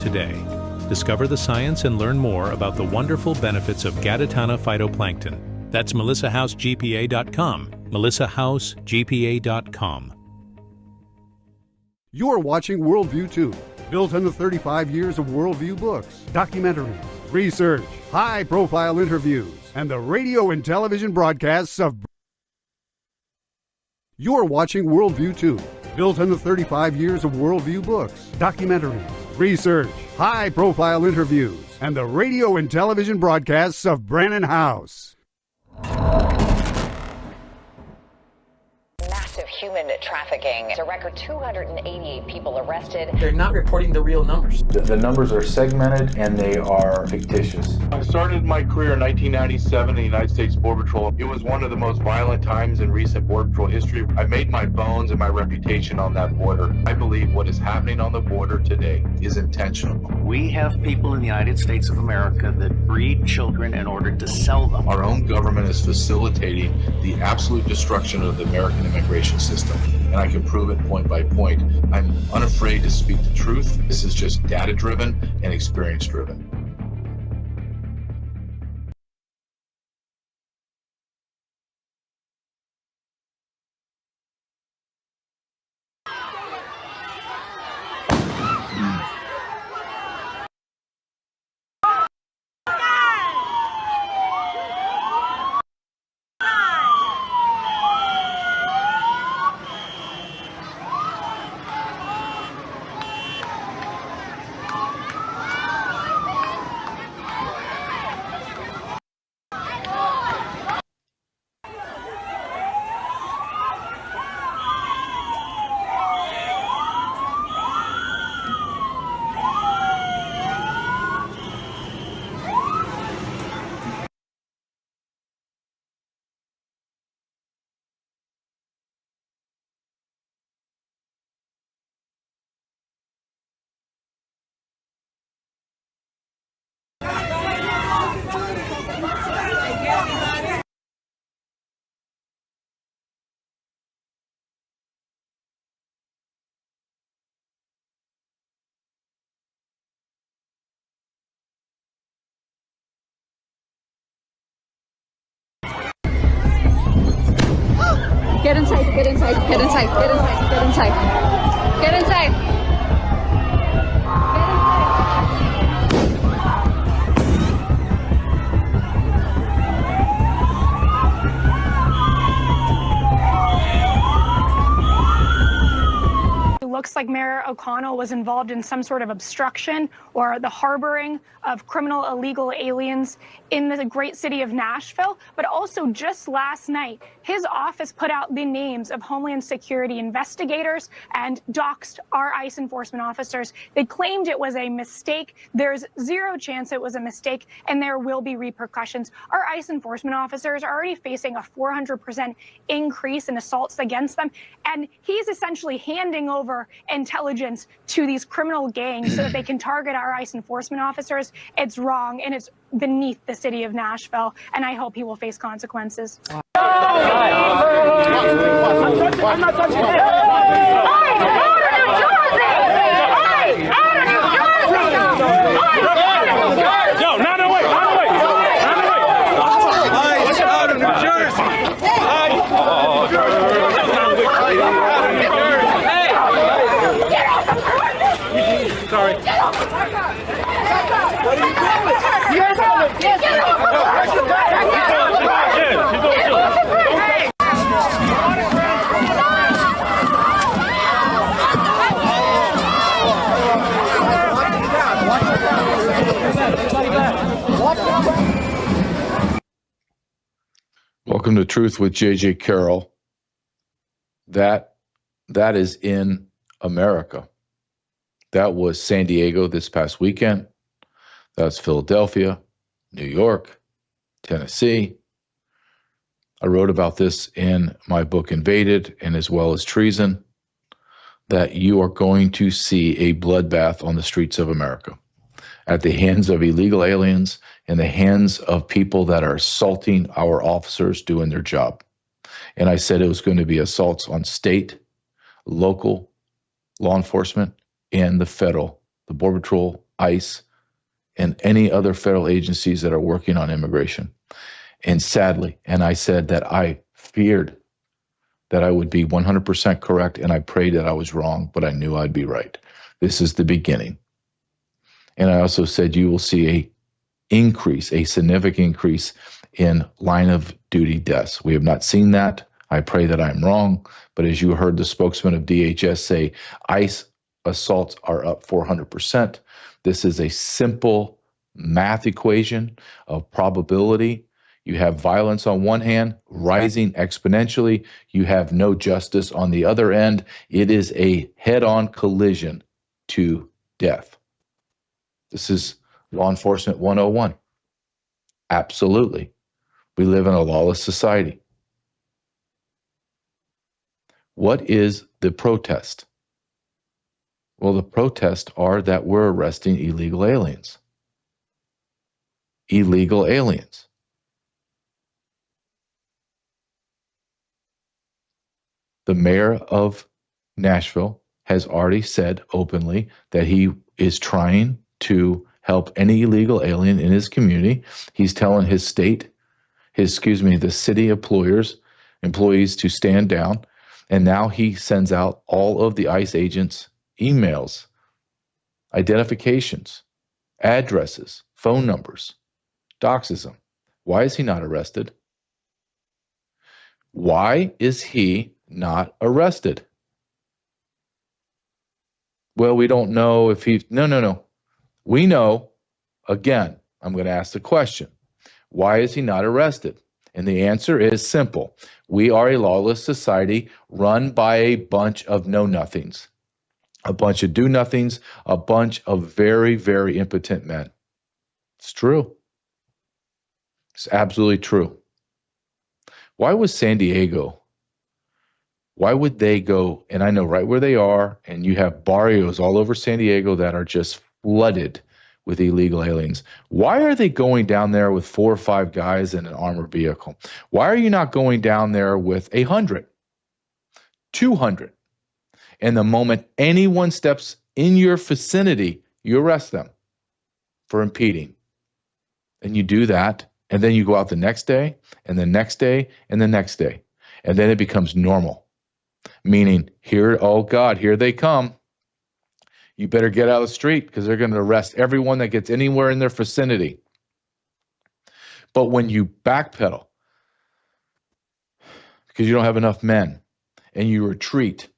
Today, discover the science and learn more about the wonderful benefits of Gadatana phytoplankton. That's melissahousegpa.com. melissahousegpa.com. You're watching Worldview 2, built on the 35 years of Worldview books, documentaries, research, high-profile interviews, and the radio and television broadcasts of... You're watching Worldview 2, built on the 35 years of Worldview books, documentaries, research, high-profile interviews, and the radio and television broadcasts of Brannon House. Massive human trafficking. It's a record 288 people arrested. They're not reporting the real numbers. The numbers are segmented and they are fictitious. I started my career in 1997 in the United States Border Patrol. It was one of the most violent times in recent Border Patrol history. I made my bones and my reputation on that border. I believe what is happening on the border today is intentional. We have people in the United States of America that breed children in order to sell them. Our own government is facilitating the absolute destruction of the American immigration system, and I can prove it point by point. I'm unafraid to speak the truth. This is just data-driven and experience-driven. Get inside, get inside, get inside, get inside, get inside. Get inside. Looks like Mayor O'Connell was involved in some sort of obstruction or the harboring of criminal illegal aliens in the great city of Nashville. But also just last night, his office put out the names of Homeland Security investigators and doxed our ICE enforcement officers. They claimed it was a mistake. There's zero chance it was a mistake, and there will be repercussions. Our ICE enforcement officers are already facing a 400% increase in assaults against them, and he's essentially handing over intelligence to these criminal gangs so that they can target our ICE enforcement officers. It's wrong, and it's beneath the city of Nashville, and I hope he will face consequences. I'm not touching it. No, not away, not away, not away. Ice out of New Jersey. Sorry. What are you doing? You're doing. Welcome to Truth with J.J. Carrell. That is in America. That was San Diego this past weekend. That was Philadelphia, New York, Tennessee. I wrote about this in my book Invaded, and as well as Treason, that you are going to see a bloodbath on the streets of America at the hands of illegal aliens, in the hands of people that are assaulting our officers doing their job. And I said it was going to be assaults on state, local law enforcement, and the federal, the Border Patrol, ICE, and any other federal agencies that are working on immigration. And sadly, and I said that I feared that I would be 100% correct, and I prayed that I was wrong, but I knew I'd be right. This is the beginning. And I also said you will see a significant increase in line of duty deaths. We have not seen that. I pray that I'm wrong, but as you heard the spokesman of DHS say, ICE assaults are up 400%. This is a simple math equation of probability. You have violence on one hand, rising exponentially. You have no justice on the other end. It is a head-on collision to death. This is law enforcement 101. Absolutely. We live in a lawless society. What is the protest? Well, the protests are that we're arresting illegal aliens. Illegal aliens. The mayor of Nashville has already said openly that he is trying to help any illegal alien in his community. He's telling his the city employees to stand down. And now he sends out all of the ICE agents emails, identifications, addresses, phone numbers, doxes them. Why is he not arrested? Why is he not arrested? Well, we don't know if he... No. We know, again, I'm going to ask the question. Why is he not arrested? And the answer is simple. We are a lawless society run by a bunch of know-nothings, a bunch of do-nothings, a bunch of very, very impotent men. It's true. It's absolutely true. Why was San Diego? Why would they go, and I know right where they are, and you have barrios all over San Diego that are just flooded with illegal aliens. Why are they going down there with 4 or 5 guys in an armored vehicle? Why are you not going down there with 100, 200? And the moment anyone steps in your vicinity, you arrest them for impeding. And you do that, and then you go out the next day, and the next day, and the next day. And then it becomes normal. Meaning, oh God, here they come. You better get out of the street because they're going to arrest everyone that gets anywhere in their vicinity. But when you backpedal because you don't have enough men and you retreat,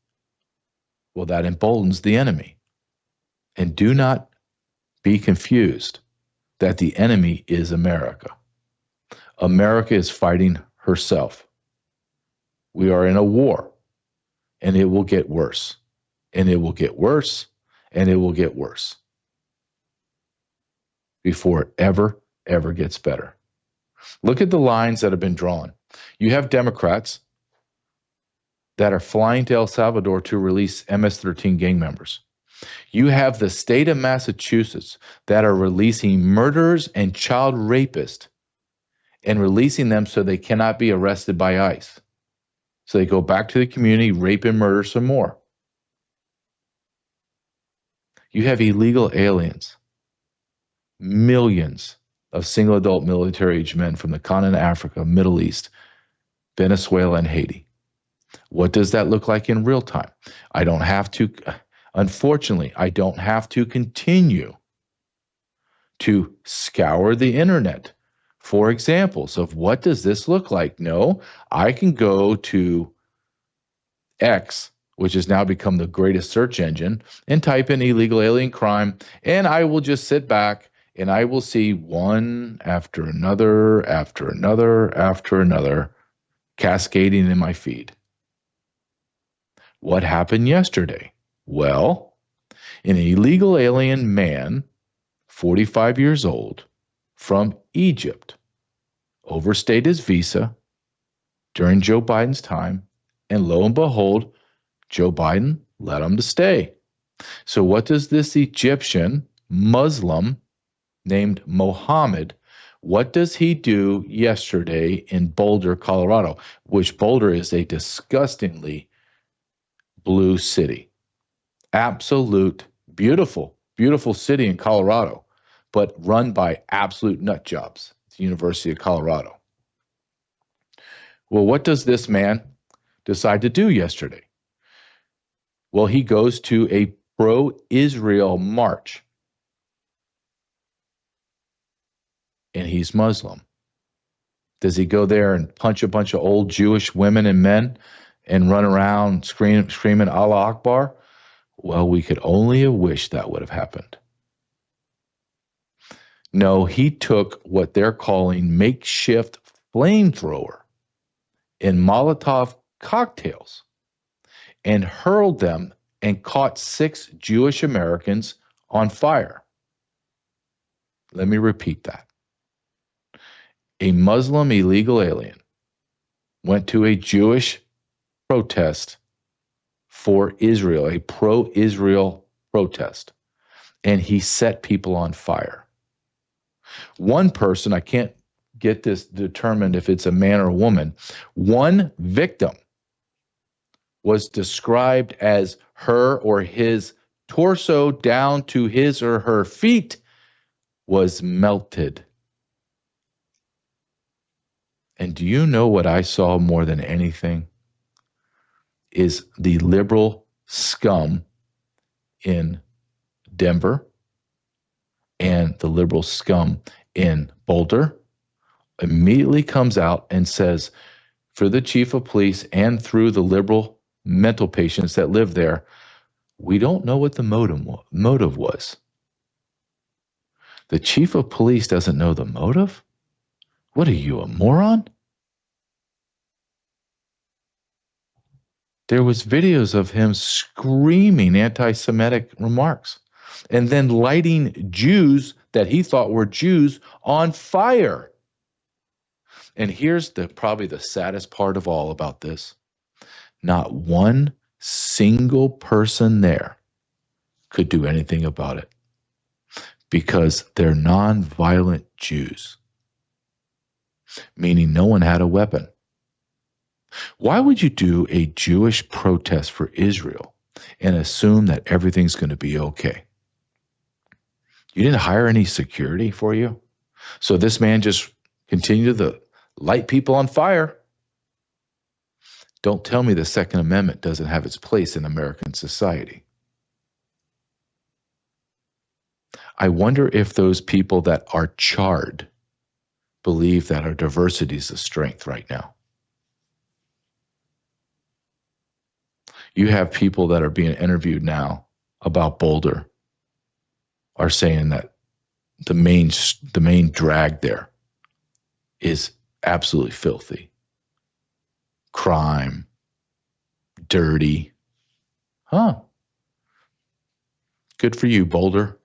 well, that emboldens the enemy. And do not be confused that the enemy is America. America is fighting herself. We are in a war, and it will get worse, and it will get worse, and it will get worse before it ever gets better. Look at the lines that have been drawn. You have Democrats that are flying to El Salvador to release MS-13 gang members. You have the state of Massachusetts that are releasing murderers and child rapists and releasing them so they cannot be arrested by ICE. So they go back to the community, rape and murder some more. You have illegal aliens, millions of single adult military-aged men from the continent of Africa, Middle East, Venezuela, and Haiti. What does that look like in real time? Unfortunately, I don't have to continue to scour the internet for examples of what does this look like. No, I can go to X, which has now become the greatest search engine, and type in illegal alien crime, and I will just sit back and I will see one after another, after another, after another, cascading in my feed. What happened yesterday? Well, an illegal alien man, 45 years old, from Egypt, overstayed his visa during Joe Biden's time, and lo and behold, Joe Biden let him to stay. So what does this Egyptian Muslim named Mohammed, what does he do yesterday in Boulder, Colorado, which Boulder is a disgustingly blue city? Absolute, beautiful beautiful city in Colorado, but run by absolute nut jobs, the University of Colorado. Well, what does this man decide to do yesterday? Well, he goes to a pro-Israel march, and he's Muslim. Does he go there and punch a bunch of old Jewish women and men and run around screaming Allah Akbar? Well, we could only have wished that would have happened. No, he took what they're calling makeshift flamethrower and Molotov cocktails and hurled them and caught 6 Jewish Americans on fire. Let me repeat that. A Muslim illegal alien went to a Jewish protest for Israel, a pro-Israel protest, and he set people on fire. One person, I can't get this determined if it's a man or a woman, one victim was described as her or his torso down to his or her feet was melted. And do you know what I saw more than anything? Is the liberal scum in Denver and the liberal scum in Boulder immediately comes out and says, for the chief of police and through the liberal mental patients that live there, we don't know what the motive was. The chief of police doesn't know the motive? What are you, a moron? There was videos of him screaming anti-Semitic remarks and then lighting Jews that he thought were Jews on fire. And here's probably the saddest part of all about this. Not one single person there could do anything about it because they're non-violent Jews, meaning no one had a weapon. Why would you do a Jewish protest for Israel and assume that everything's going to be okay? You didn't hire any security for you? So this man just continued to light people on fire. Don't tell me the Second Amendment doesn't have its place in American society. I wonder if those people that are charred believe that our diversity is a strength right now. You have people that are being interviewed now about Boulder are saying that the main drag there is absolutely filthy. Crime, dirty. Huh. Good for you, Boulder.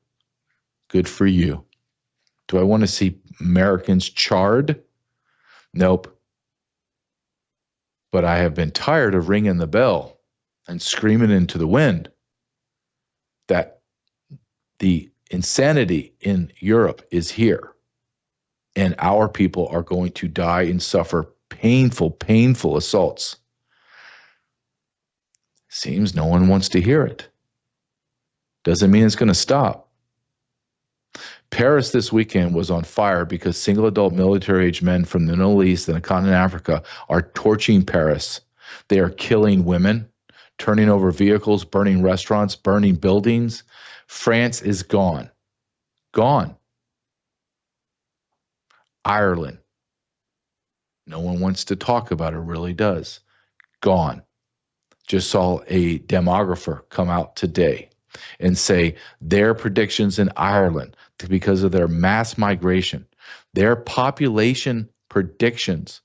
Good for you. Do I want to see Americans charred? Nope. But I have been tired of ringing the bell and screaming into the wind that the insanity in Europe is here, and our people are going to die and suffer painful assaults. Seems no one wants to hear it. Doesn't mean it's going to stop. Paris this weekend was on fire because single adult military-aged men from the Middle East and the continent of Africa are torching Paris. They are killing women, turning over vehicles, burning restaurants, burning buildings. France is gone. Gone. Ireland. No one wants to talk about it, really does. Gone. Just saw a demographer come out today and say their predictions in Ireland, because of their mass migration, their population predictions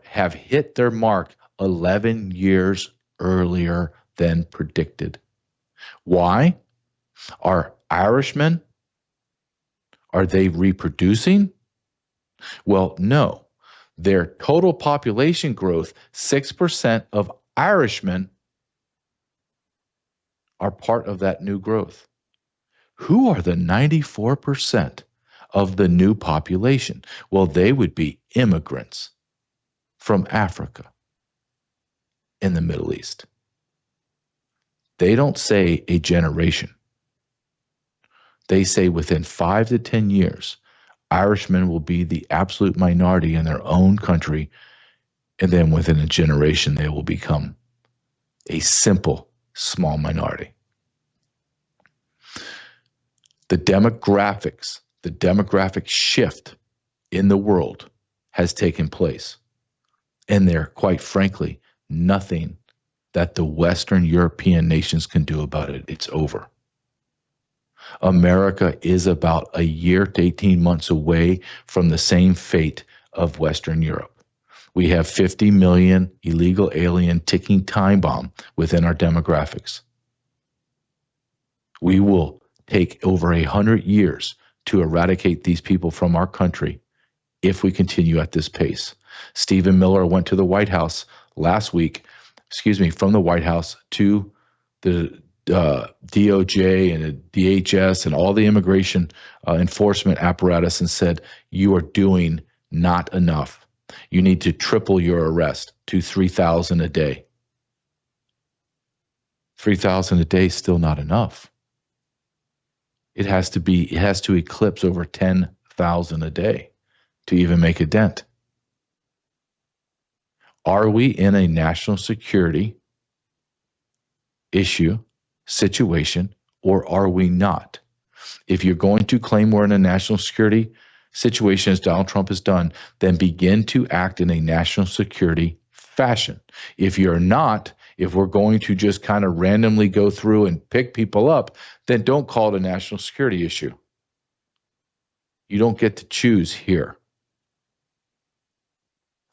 have hit their mark 11 years earlier than predicted. Why? Are Irishmen, are they reproducing? Well, no. Their total population growth, 6% of Irishmen are part of that new growth. Who are the 94% of the new population? Well, they would be immigrants from Africa and the Middle East. They don't say a generation. They say within 5 to 10 years, Irishmen will be the absolute minority in their own country, and then within a generation, they will become a simple, small minority. The demographic shift in the world has taken place, and there, quite frankly, nothing that the Western European nations can do about it. It's over. America is about a year to 18 months away from the same fate of Western Europe. We have 50 million illegal alien ticking time bomb within our demographics. We will take over 100 years to eradicate these people from our country if we continue at this pace. Stephen Miller went to the White House last week, from the White House to the DOJ and the DHS and all the immigration enforcement apparatus and said, you are doing not enough. You need to triple your arrest to 3,000 a day. 3,000 a day is still not enough. It has to eclipse over 10,000 a day to even make a dent. Are we in a national security situation, or are we not? If you're going to claim we're in a national security situation, as Donald Trump has done, then begin to act in a national security fashion. If you're not, if we're going to just kind of randomly go through and pick people up, then don't call it a national security issue. You don't get to choose here.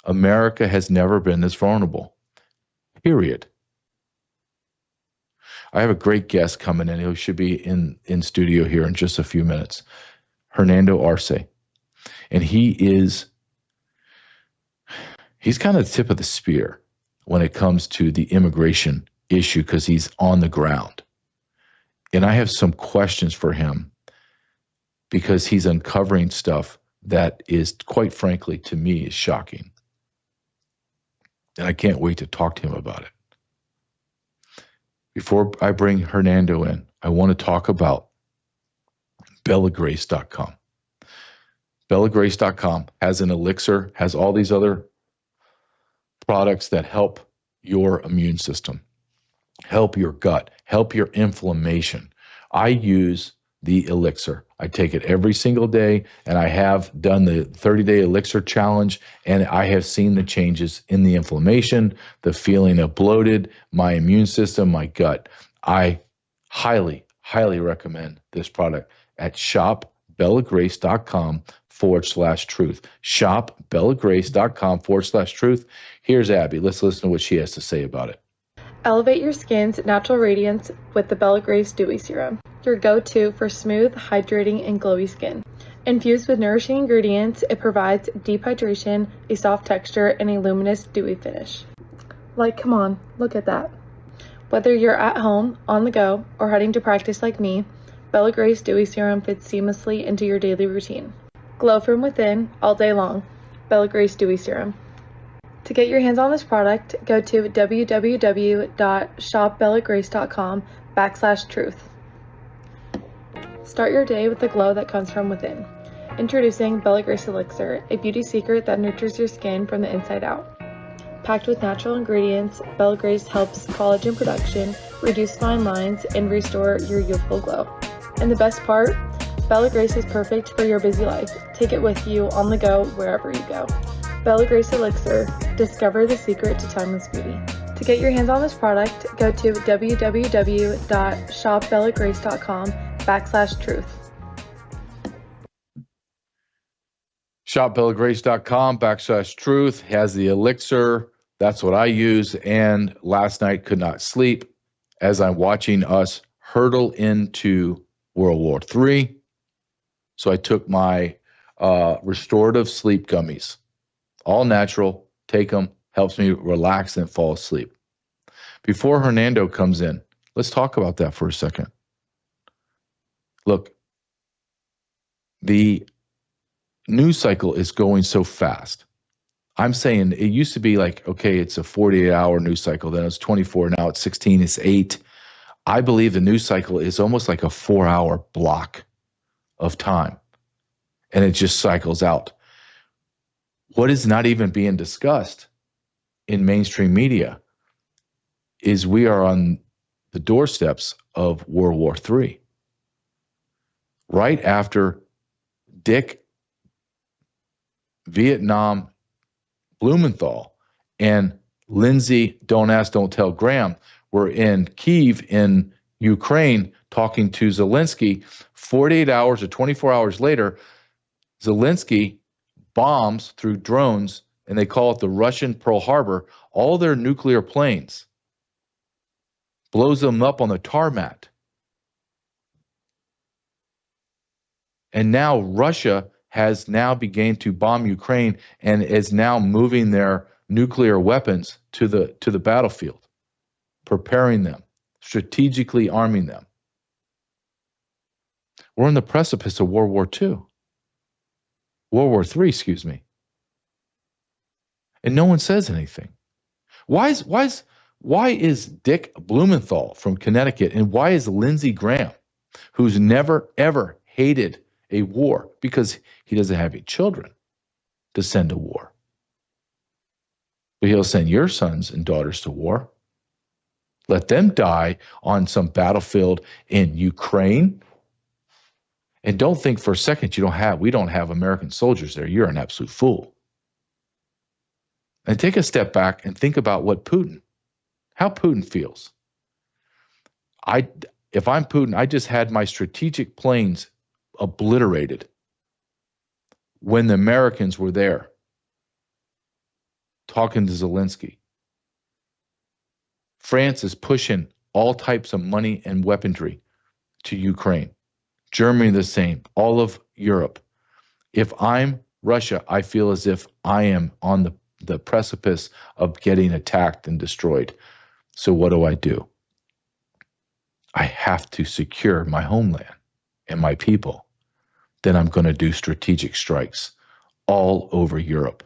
America has never been this vulnerable, period. I have a great guest coming in. He should be in studio here in just a few minutes. Hernando Arce. And he's kind of the tip of the spear when it comes to the immigration issue because he's on the ground. And I have some questions for him because he's uncovering stuff that is, quite frankly, to me, is shocking. And I can't wait to talk to him about it. Before I bring Hernando in, I want to talk about bellagrace.com. bellagrace.com has an elixir, has all these other products that help your immune system, help your gut, help your inflammation. I use the elixir. I take it every single day, and I have done the 30-day elixir challenge, and I have seen the changes in the inflammation, the feeling of bloated, my immune system, my gut. I highly, highly recommend this product at shopbellagrace.com/truth. Shopbellagrace.com/truth. Here's Abby. Let's listen to what she has to say about it. Elevate your skin's natural radiance with the Bella Grace Dewy Serum, your go-to for smooth, hydrating, and glowy skin. Infused with nourishing ingredients, it provides deep hydration, a soft texture, and a luminous, dewy finish. Like, come on, look at that. Whether you're at home, on the go, or heading to practice like me, Bella Grace Dewy Serum fits seamlessly into your daily routine. Glow from within all day long. Bella Grace Dewy Serum. To get your hands on this product, go to www.shopbellagrace.com/truth. Start your day with the glow that comes from within. Introducing Bella Grace Elixir, a beauty secret that nurtures your skin from the inside out. Packed with natural ingredients, Bella Grace helps collagen production, reduce fine lines, and restore your youthful glow. And the best part, Bella Grace is perfect for your busy life. Take it with you on the go wherever you go. Bella Grace Elixir. Discover the secret to timeless beauty. To get your hands on this product, go to www.shopbellagrace.com/truth. Shopbellagrace.com/truth has the elixir. That's what I use. And last night could not sleep as I'm watching us hurtle into World War III. So I took my restorative sleep gummies. All natural, take them, helps me relax and fall asleep. Before Hernando comes in, let's talk about that for a second. Look, the news cycle is going so fast. I'm saying it used to be like, okay, it's a 48-hour news cycle, then it's 24, now it's 16, it's 8. I believe the news cycle is almost like a 4-hour block of time, and it just cycles out. What is not even being discussed in mainstream media is we are on the doorsteps of World War III. Right after Dick Vietnam Blumenthal and Lindsey Don't Ask, Don't Tell Graham were in Kyiv in Ukraine talking to Zelensky. 48 hours or 24 hours later, Zelensky bombs through drones, and they call it the Russian Pearl Harbor, all their nuclear planes, blows them up on the tarmac. And now Russia has now begun to bomb Ukraine and is now moving their nuclear weapons to the battlefield, preparing them, strategically arming them. We're on the precipice of World War III, excuse me. And no one says anything. Why is Dick Blumenthal from Connecticut, and why is Lindsey Graham, who's never ever hated a war because he doesn't have any children to send to war, but he'll send your sons and daughters to war? Let them die on some battlefield in Ukraine. And don't think for a second we don't have American soldiers there. You're an absolute fool. And take a step back and think about how Putin feels. If I'm Putin, I just had my strategic planes obliterated when the Americans were there talking to Zelensky. France is pushing all types of money and weaponry to Ukraine. Germany the same, all of Europe. If I'm Russia, I feel as if I am on the precipice of getting attacked and destroyed. So what do? I have to secure my homeland and my people. Then I'm going to do strategic strikes all over Europe.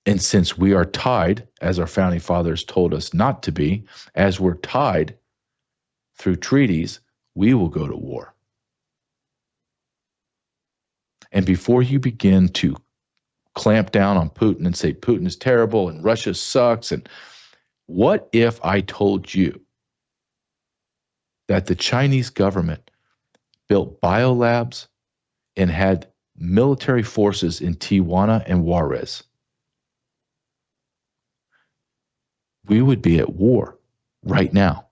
And since we are tied, as our founding fathers told us not to be, as we're tied through treaties, we will go to war. And before you begin to clamp down on Putin and say Putin is terrible and Russia sucks, and what if I told you that the Chinese government built biolabs and had military forces in Tijuana and Juarez? We would be at war right now.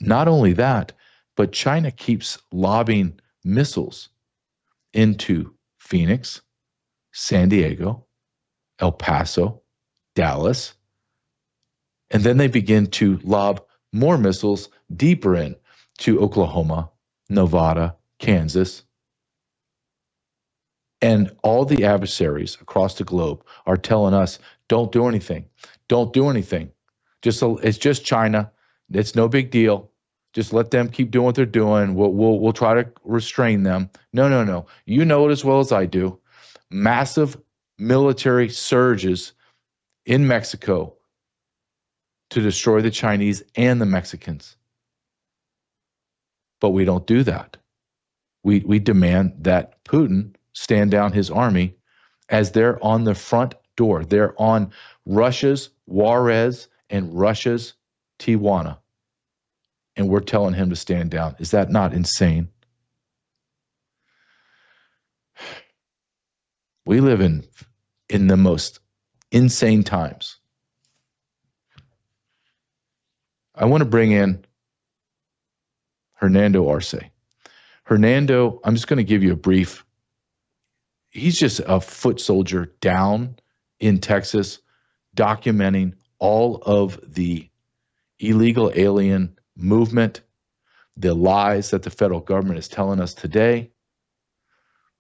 Not only that, but China keeps lobbing missiles into Phoenix, San Diego, El Paso, Dallas, and then they begin to lob more missiles deeper in to Oklahoma, Nevada, Kansas. And all the adversaries across the globe are telling us, don't do anything. Don't do anything. It's just China. It's no big deal. Just let them keep doing what they're doing. We'll try to restrain them. No. You know it as well as I do. Massive military surges in Mexico to destroy the Chinese and the Mexicans. But we don't do that. We demand that Putin stand down his army as they're on the front door. They're on Russia's Juarez and Russia's Tijuana. And we're telling him to stand down. Is that not insane? We live in the most insane times. I want to bring in Hernando Arce. Hernando, I'm just going to give you a brief. He's just a foot soldier down in Texas, documenting all of the illegal alien movement, the lies that the federal government is telling us today.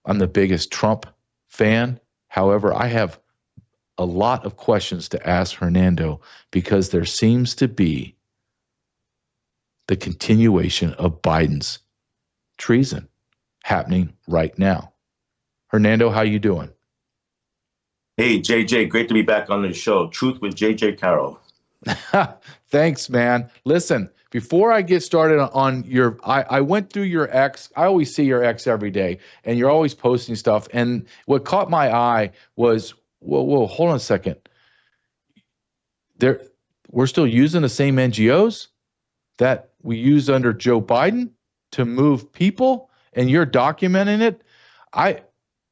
I'm the biggest Trump fan. However, I have a lot of questions to ask Hernando because there seems to be the continuation of Biden's treason happening right now. Hernando, how you doing? Hey, JJ, great to be back on the show. Truth with JJ Carrell. Thanks, man. Listen, before I get started on your, I went through your X. I always see your X every day, and you're always posting stuff. And what caught my eye was, whoa, hold on a second. We're still using the same NGOs that we used under Joe Biden to move people, and you're documenting it.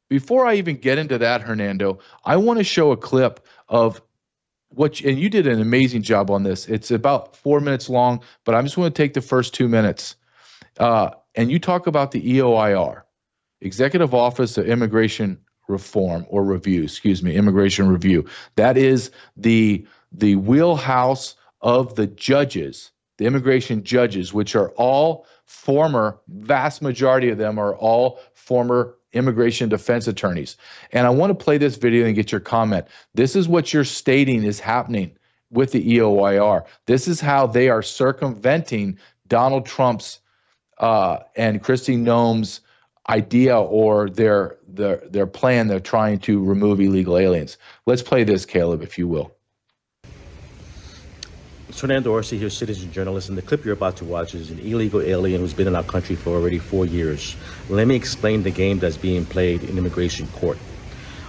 Before I even get into that, Hernando, I want to show a clip of and you did an amazing job on this. It's about 4 minutes long, but I'm just going to take the first 2 minutes. And you talk about the EOIR, Executive Office of Immigration Reform or Review, Immigration Review. That is the wheelhouse of the judges, the immigration judges, which are all vast majority of them are all former immigration defense attorneys. And I want to play this video and get your comment. This is what you're stating is happening with the EOIR. This is how they are circumventing Donald Trump's and Kristi Noem's idea or their plan. They're trying to remove illegal aliens. Let's play this, Caleb, if you will. Fernando Arce here, citizen journalist, and the clip you're about to watch is an illegal alien who's been in our country for already 4 years. Let me explain the game that's being played in immigration court.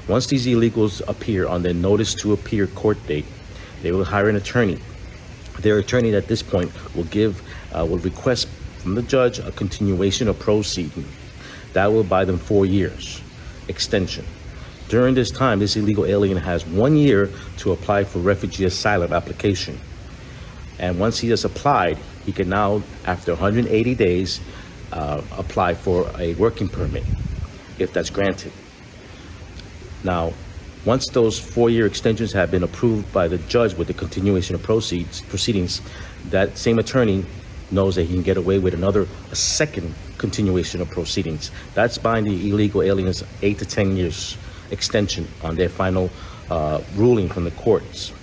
Once these illegals appear on their notice to appear court date, they will hire an attorney. Their attorney at this point will request from the judge a continuation of proceeding. That will buy them 4 years extension. During this time, this illegal alien has 1 year to apply for refugee asylum application. And once he has applied, he can now, after 180 days, apply for a working permit, if that's granted. Now, once those 4-year extensions have been approved by the judge with the continuation of proceedings, that same attorney knows that he can get away with a second continuation of proceedings. That's buying the illegal aliens 8 to 10 years extension on their final ruling from the courts.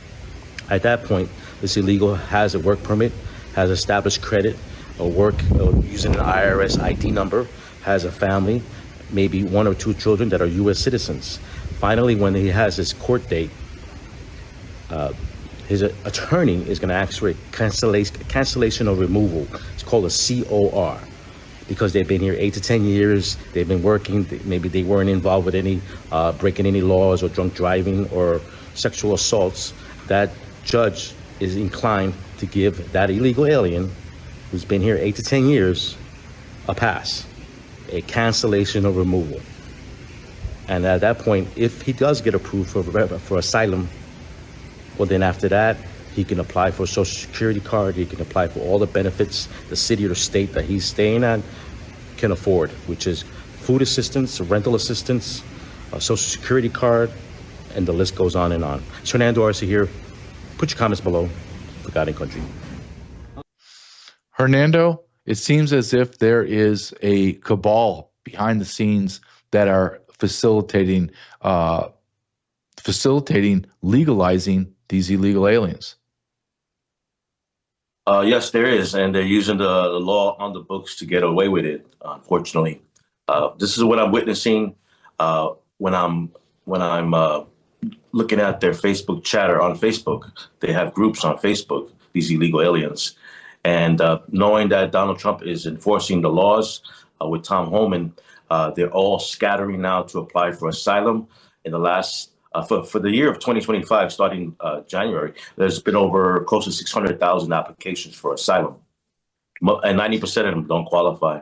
At that point, this illegal has a work permit, has established credit, using an IRS ID number, has a family, maybe 1 or 2 children that are U.S. citizens. Finally, when he has his court date, his attorney is going to ask for a cancellation or removal. It's called a COR, because they've been here 8 to 10 years. They've been working. Maybe they weren't involved with any breaking any laws or drunk driving or sexual assaults. That judge is inclined to give that illegal alien who's been here 8 to 10 years a pass, a cancellation or removal. And at that point, if he does get approved for asylum, well, then after that, he can apply for a Social Security card. He can apply for all the benefits the city or the state that he's staying at can afford, which is food assistance, rental assistance, a Social Security card, and the list goes on and on. It's Fernando Arce here. Put your comments below. Forgotten Country. Hernando, it seems as if there is a cabal behind the scenes that are facilitating legalizing these illegal aliens. Yes, there is, and they're using the law on the books to get away with it. Unfortunately, this is what I'm witnessing when I'm looking at their Facebook chatter on Facebook. They have groups on Facebook, these illegal aliens. And knowing that Donald Trump is enforcing the laws with Tom Homan, they're all scattering now to apply for asylum. In the last, for the year of 2025, starting January, there's been over close to 600,000 applications for asylum. And 90% of them don't qualify.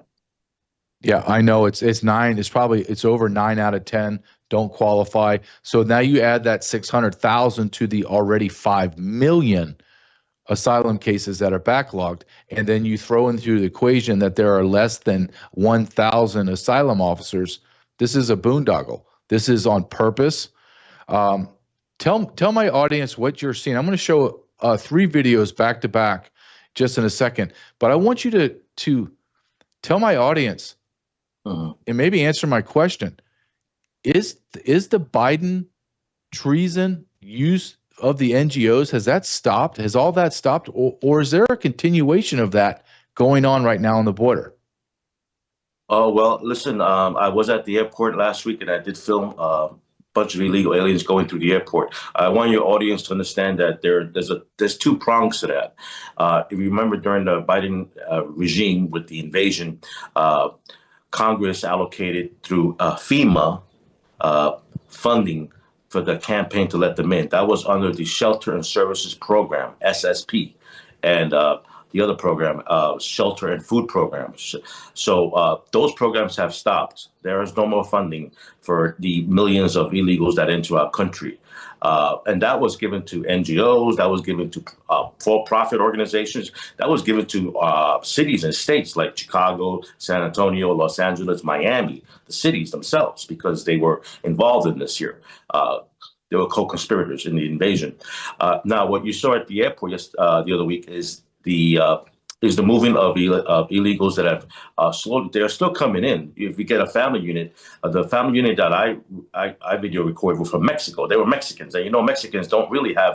Yeah, I know it's over 9 out of 10 don't qualify. So now you add that 600,000 to the already 5 million asylum cases that are backlogged, and then you throw into the equation that there are less than 1,000 asylum officers. This is a boondoggle. This is on purpose. Tell my audience what you're seeing. I'm going to show 3 videos back to back just in a second, but I want you to tell my audience and maybe answer my question. Is the Biden treason use of the NGOs, has that stopped? Has all that stopped? Or is there a continuation of that going on right now on the border? Oh, well, listen, I was at the airport last week and I did film bunch of illegal aliens going through the airport. I want your audience to understand that there's two prongs to that. If you remember during the Biden regime with the invasion, Congress allocated through FEMA funding for the campaign to let them in. That was under the Shelter and Services Program, SSP, and the other program, Shelter and Food Programs. So those programs have stopped. There is no more funding for the millions of illegals that enter our country. And that was given to NGOs, that was given to for-profit organizations, that was given to cities and states like Chicago, San Antonio, Los Angeles, Miami, the cities themselves, because they were involved in this here. They were co-conspirators in the invasion. Now, what you saw at the airport the other week is the movement of illegals that have slowly, they're still coming in. If you get a family unit, the family unit that I video recorded were from Mexico. They were Mexicans. And you know, Mexicans don't really have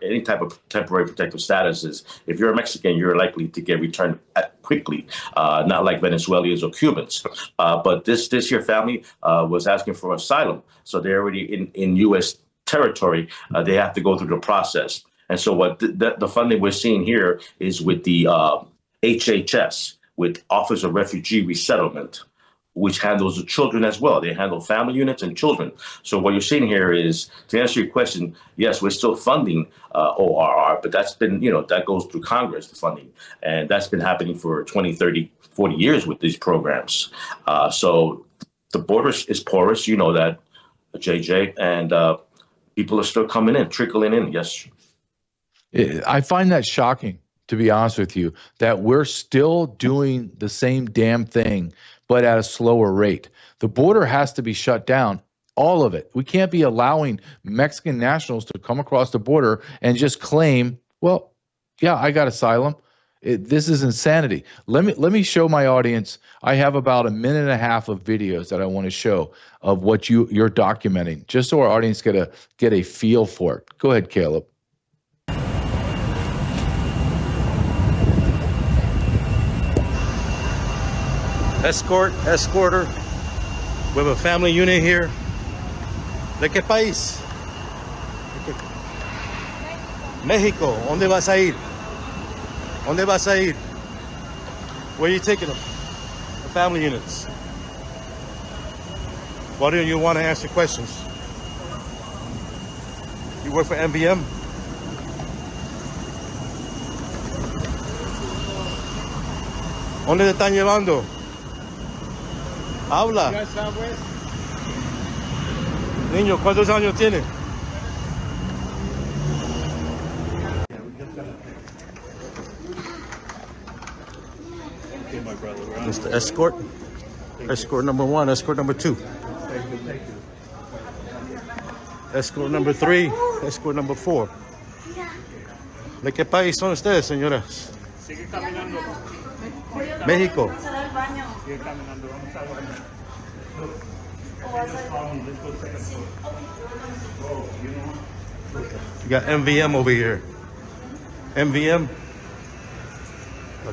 any type of temporary protective statuses. If you're a Mexican, you're likely to get returned quickly, not like Venezuelans or Cubans. But this here family was asking for asylum. So they're already in U.S. territory. They have to go through the process. And so what the funding we're seeing here is with the HHS, with Office of Refugee Resettlement, which handles the children as well. They handle family units and children. So what you're seeing here is, to answer your question, yes, we're still funding ORR, but that's been, that goes through Congress, the funding. And that's been happening for 20, 30, 40 years with these programs. So the border is porous, you know that, JJ, and people are still coming in, trickling in, yes. I find that shocking, to be honest with you, that we're still doing the same damn thing, but at a slower rate. The border has to be shut down, all of it. We can't be allowing Mexican nationals to come across the border and just claim, well, yeah, I got asylum. This is insanity. Let me show my audience. I have about a minute and a half of videos that I want to show of what you're documenting, just so our audience get a feel for it. Go ahead, Caleb. Escorter. We have a family unit here. ¿De qué país? México. ¿Dónde vas a ir? ¿Dónde vas a ir? Where are you taking them? The family units. Why don't you want to answer questions? You work for MVM? ¿Dónde te están llevando? Habla. Niño, ¿cuántos años tiene? Mr. Escort. Escort number 1, escort number 2. Escort number 3, escort number 4. ¿De qué país son ustedes, señoras? Sigue caminando. México. Sigue caminando. Vamos al baño. You got MVM over here. MVM.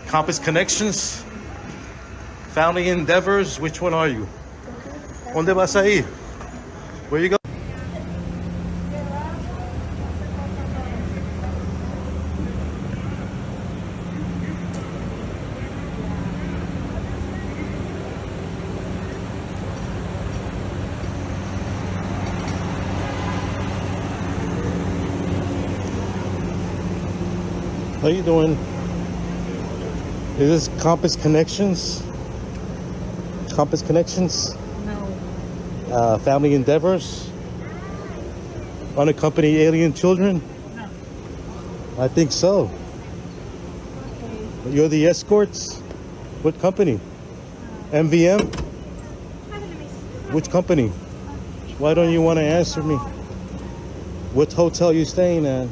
Compass Connections. Family Endeavors. Which one are you? ¿Dónde vas a ir? Where you go? How you doing? Is this Compass Connections? Compass Connections? No. Family Endeavors? Unaccompanied alien children? No. I think so. Okay. You're the escorts? What company? MVM? Which company? Why don't you want to answer me? What hotel you staying at?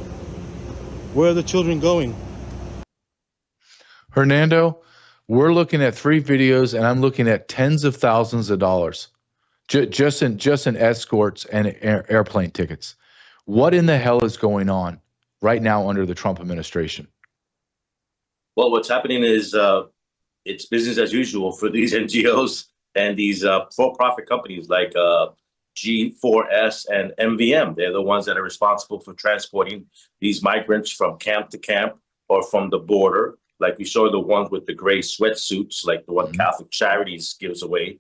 Where are the children going? Hernando, we're looking at 3 videos, and I'm looking at tens of thousands of dollars just in escorts and airplane tickets. What in the hell is going on right now under the Trump administration? Well, what's happening is it's business as usual for these NGOs and these for-profit companies like G4S, and MVM. They're the ones that are responsible for transporting these migrants from camp to camp or from the border. Like we saw the ones with the gray sweatsuits, like the one Catholic Charities gives away.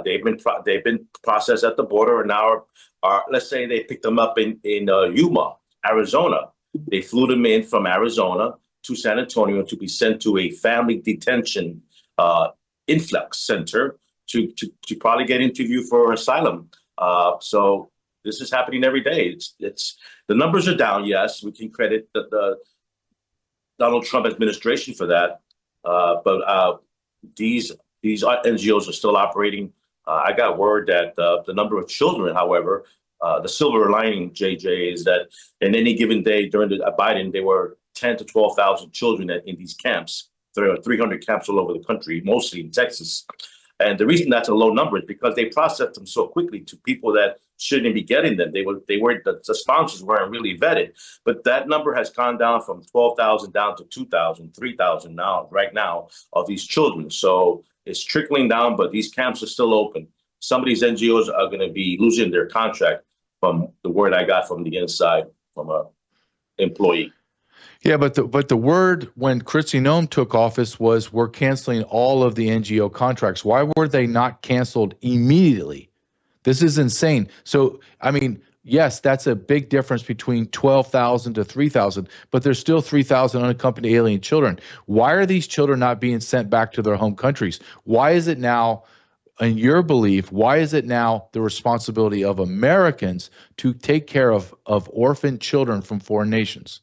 They've been processed at the border, and now let's say they picked them up in Yuma, Arizona. They flew them in from Arizona to San Antonio to be sent to a family detention influx center to probably get interviewed for asylum. So this is happening every day. It's the numbers are down. Yes, we can credit the Donald Trump administration for that. But these NGOs are still operating. I got word that the number of children, however, the silver lining, JJ, is that in any given day during Biden, there were 10 to 12,000 children in these camps. There are 300 camps all over the country, mostly in Texas. And the reason that's a low number is because they processed them so quickly to people that shouldn't be getting them. They weren't the sponsors weren't really vetted. But that number has gone down from 12,000 down to 2,000, 3,000 right now of these children. So it's trickling down, but these camps are still open. Some of these NGOs are going to be losing their contract, from the word I got from the inside from a employee. Yeah, but the word when Kristi Noem took office was we're canceling all of the NGO contracts. Why were they not canceled immediately? This is insane. So, I mean, yes, that's a big difference between 12,000 to 3,000, but there's still 3,000 unaccompanied alien children. Why are these children not being sent back to their home countries? Why is it now, in your belief, why is it now the responsibility of Americans to take care of orphan children from foreign nations?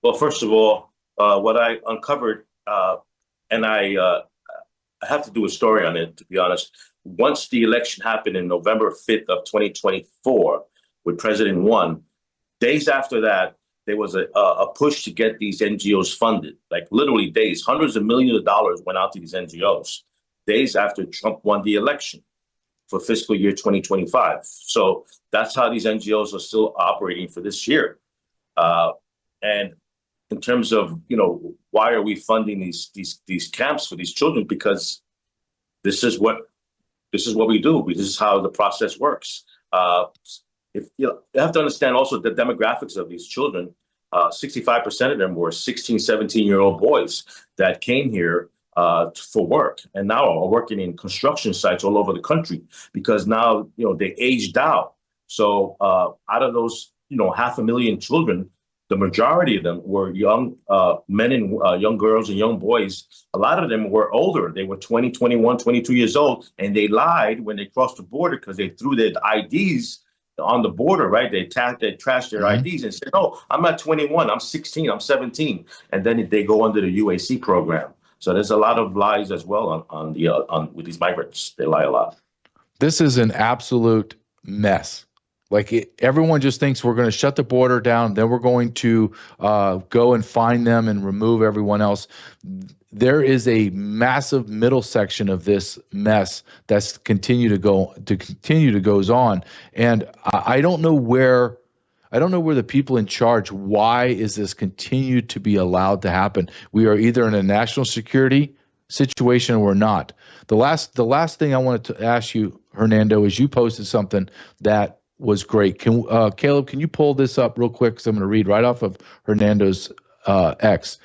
Well, first of all, what I uncovered, and I have to do a story on it, to be honest. Once the election happened in November 5th of 2024, with President won, days after that, there was a push to get these NGOs funded, like literally days. Hundreds of millions of dollars went out to these NGOs days after Trump won the election for fiscal year 2025. So that's how these NGOs are still operating for this year. And in terms of, why are we funding these camps for these children? Because this is what we do. This is how the process works. If you have to understand also the demographics of these children. 65% of them were 16, 17-year-old boys that came here for work, and now are working in construction sites all over the country because now they aged out. So out of those 500,000 children, the majority of them were young men and young girls and young boys. A lot of them were older. They were 20, 21, 22 years old, and they lied when they crossed the border because they threw their IDs on the border, right? They trashed their IDs and said, "Oh, I'm not 21. I'm 16. I'm 17." And then they go under the UAC program. So there's a lot of lies as well on with these migrants. They lie a lot. This is an absolute mess. Everyone just thinks we're going to shut the border down, then we're going to go and find them and remove everyone else. There is a massive middle section of this mess that's continue to goes on, and I don't know where the people in charge. Why is this continued to be allowed to happen? We are either in a national security situation or we're not. The last thing I wanted to ask you, Hernando, is you posted something that was great. Caleb, can you pull this up real quick? Because I'm going to read right off of Hernando's X.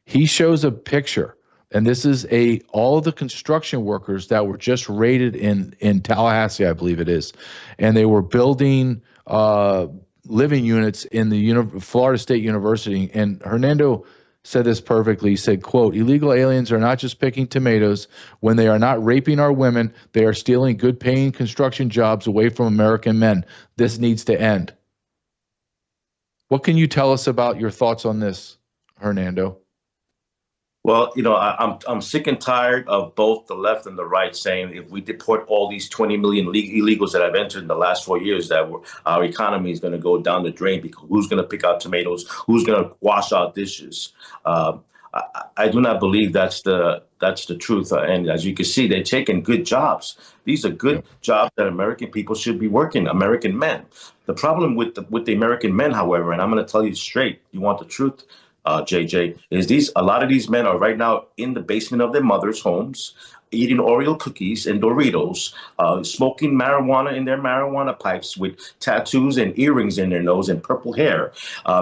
He shows a picture, and this is all of the construction workers that were just raided in Tallahassee, I believe it is, and they were building living units in the Florida State University. And Hernando said this perfectly. He said, quote, "Illegal aliens are not just picking tomatoes. When they are not raping our women, they are stealing good paying construction jobs away from American men. This needs to end." What can you tell us about your thoughts on this, Hernando? Well, I'm sick and tired of both the left and the right saying if we deport all these 20 million illegals that have entered in the last 4 years, that our economy is going to go down the drain because who's going to pick out tomatoes? Who's going to wash out dishes? I do not believe that's the truth. And as you can see, they're taking good jobs. These are good jobs that American people should be working, American men. The problem with the American men, however, and I'm going to tell you straight, you want the truth, JJ, is a lot of these men are right now in the basement of their mother's homes, eating Oreo cookies and Doritos, smoking marijuana in their marijuana pipes with tattoos and earrings in their nose and purple hair.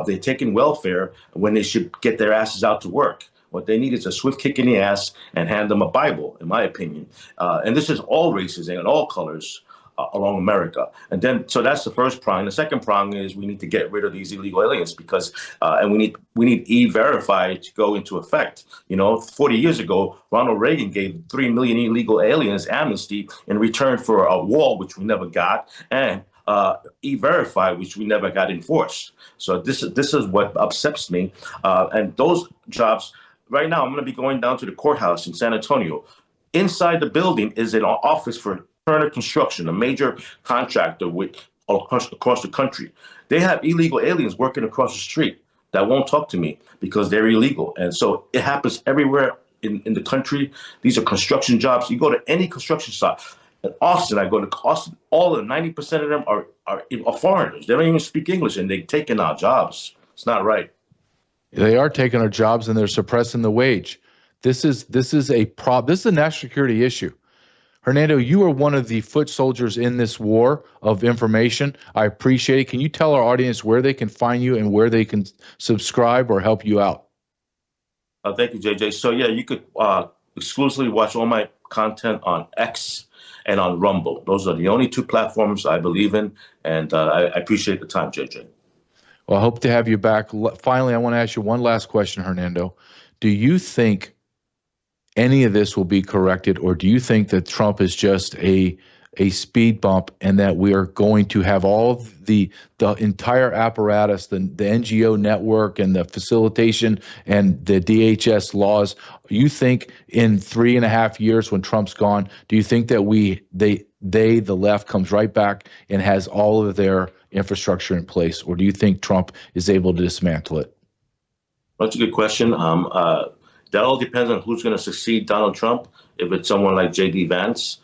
They're taking welfare when they should get their asses out to work. What they need is a swift kick in the ass and hand them a Bible, in my opinion. And this is all races and all colors along America. And then, so that's the first prong. The second prong is we need to get rid of these illegal aliens because, and we need E-Verify to go into effect. 40 years ago, Ronald Reagan gave 3 million illegal aliens amnesty in return for a wall, which we never got, and E-Verify, which we never got enforced. So this is what upsets me. And those jobs, right now, I'm going to be going down to the courthouse in San Antonio. Inside the building is an office for Turner Construction, a major contractor across the country. They have illegal aliens working across the street that won't talk to me because they're illegal. And so it happens everywhere in the country. These are construction jobs. You go to any construction site. In Austin, I go to Austin, all of 90% of them are foreigners. They don't even speak English, and they're taking our jobs. It's not right. They are taking our jobs, and they're suppressing the wage. This is a problem. This is a national security issue. Hernando, you are one of the foot soldiers in this war of information. I appreciate it. Can you tell our audience where they can find you and where they can subscribe or help you out? Thank you, JJ. So, yeah, you could exclusively watch all my content on X and on Rumble. Those are the only two platforms I believe in, and I appreciate the time, JJ. Well, I hope to have you back. Finally, I want to ask you one last question, Hernando. Do you think any of this will be corrected, or do you think that Trump is just a speed bump and that we are going to have all the entire apparatus, the NGO network and the facilitation and the DHS laws? You think in 3.5 years when Trump's gone, do you think that the left comes right back and has all of their infrastructure in place, or do you think Trump is able to dismantle it? That's a good question. That all depends on who's going to succeed Donald Trump. If it's someone like J.D. Vance,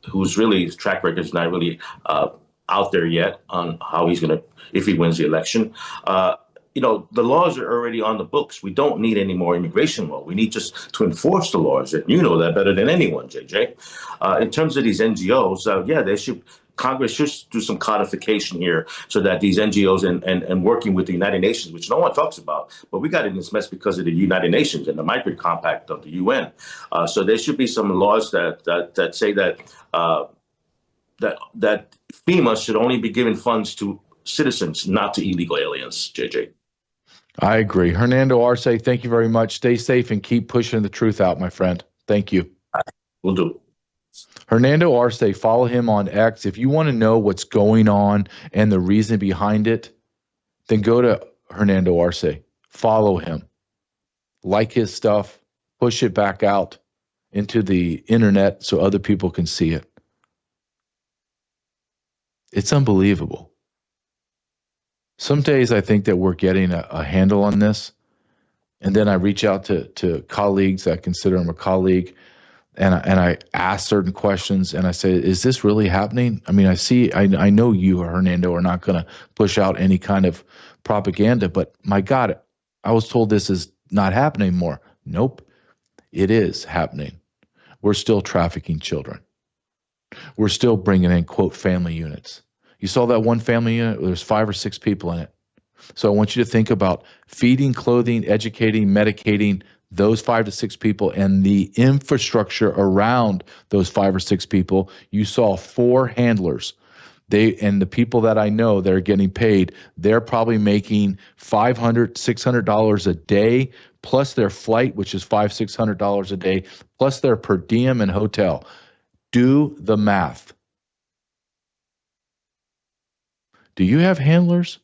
whose track record is not really out there yet on how he's going to, if he wins the election. The laws are already on the books. We don't need any more immigration law. We need just to enforce the laws. And you know that better than anyone, JJ. In terms of these NGOs, Congress should do some codification here so that these NGOs and working with the United Nations, which no one talks about, but we got in this mess because of the United Nations and the Migrant Compact of the UN. So there should be some laws that say that FEMA should only be giving funds to citizens, not to illegal aliens, JJ. I agree. Hernando Arce, thank you very much. Stay safe and keep pushing the truth out, my friend. Thank you. Will do. Hernando Arce, follow him on X. If you want to know what's going on and the reason behind it, then go to Hernando Arce. Follow him. Like his stuff. Push it back out into the internet so other people can see it. It's unbelievable. Some days I think that we're getting a handle on this, and then I reach out to colleagues. I consider them a colleague, and I ask certain questions, and I say, is this really happening? I mean, I know you, Hernando, are not going to push out any kind of propaganda, but my God, I was told this is not happening more. Nope, it is happening. We're still trafficking children. We're still bringing in, quote, family units. You saw that one family unit? There's 5 or 6 people in it. So I want you to think about feeding, clothing, educating, medicating those 5 to 6 people and the infrastructure around those 5 or 6 people. You saw 4 handlers. And the people that I know that are getting paid, they're probably making $500, $600 a day, plus their flight, which is $500, $600 a day, plus their per diem and hotel. Do the math. Do you have handlers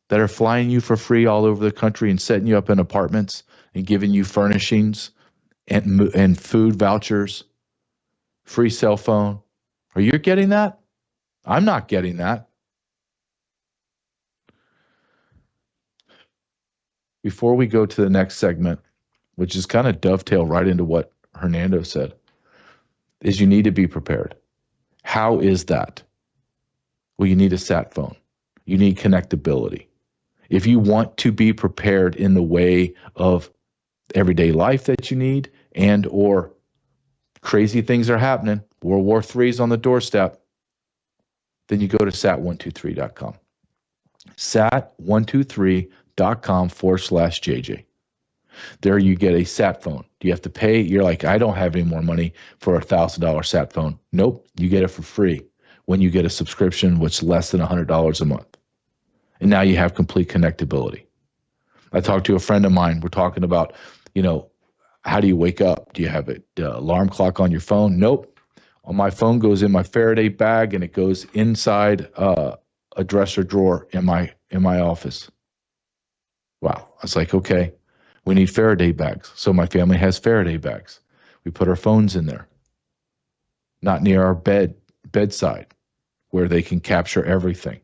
that are flying you for free all over the country and setting you up in apartments and giving you furnishings and food vouchers, free cell phone? Are you getting that? I'm not getting that. Before we go to the next segment, which is kind of dovetail right into what Hernando said, is you need to be prepared. How is that? Well, you need a sat phone. You need connectability. If you want to be prepared in the way of everyday life that you need, and or crazy things are happening, World War III is on the doorstep, then you go to sat123.com. sat123.com/JJ. There you get a sat phone. Do you have to pay? You're like, I don't have any more money for a $1,000 sat phone. Nope, you get it for free when you get a subscription, which is less than $100 a month. And now you have complete connectability. I talked to a friend of mine. We're talking about, how do you wake up? Do you have an alarm clock on your phone? Nope. On my phone goes in my Faraday bag, and it goes inside a dresser drawer in my office. Wow. I was like, okay, we need Faraday bags. So my family has Faraday bags. We put our phones in there, not near our bedside, where they can capture everything.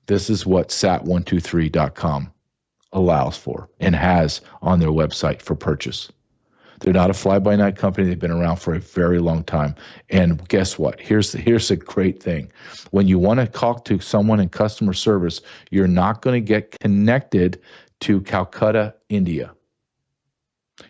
This is what sat123.com allows for and has on their website for purchase. They're not a fly-by-night company. They've been around for a very long time. And guess what? Here's a great thing. When you want to talk to someone in customer service, you're not going to get connected to Calcutta, India.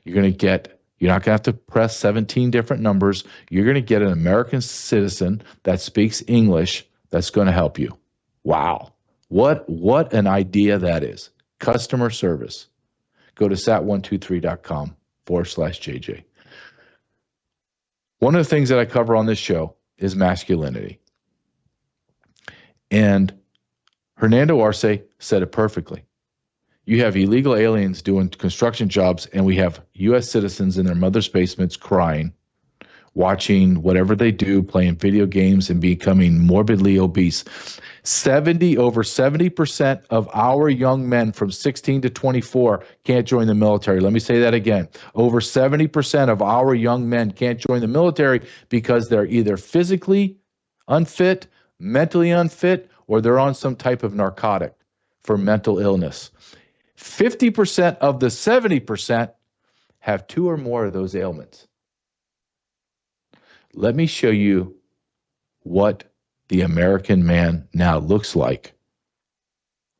You're not going to have to press 17 different numbers. You're going to get an American citizen that speaks English that's going to help you. Wow. What an idea that is. Customer service. Go to sat123.com/JJ. One of the things that I cover on this show is masculinity. And Hernando Arce said it perfectly. You have illegal aliens doing construction jobs, and we have U.S. citizens in their mother's basements crying, watching whatever they do, playing video games, and becoming morbidly obese. Over 70% of our young men from 16 to 24 can't join the military. Let me say that again. Over 70% of our young men can't join the military because they're either physically unfit, mentally unfit, or they're on some type of narcotic for mental illness. 50% of the 70% have two or more of those ailments. Let me show you what the American man now looks like.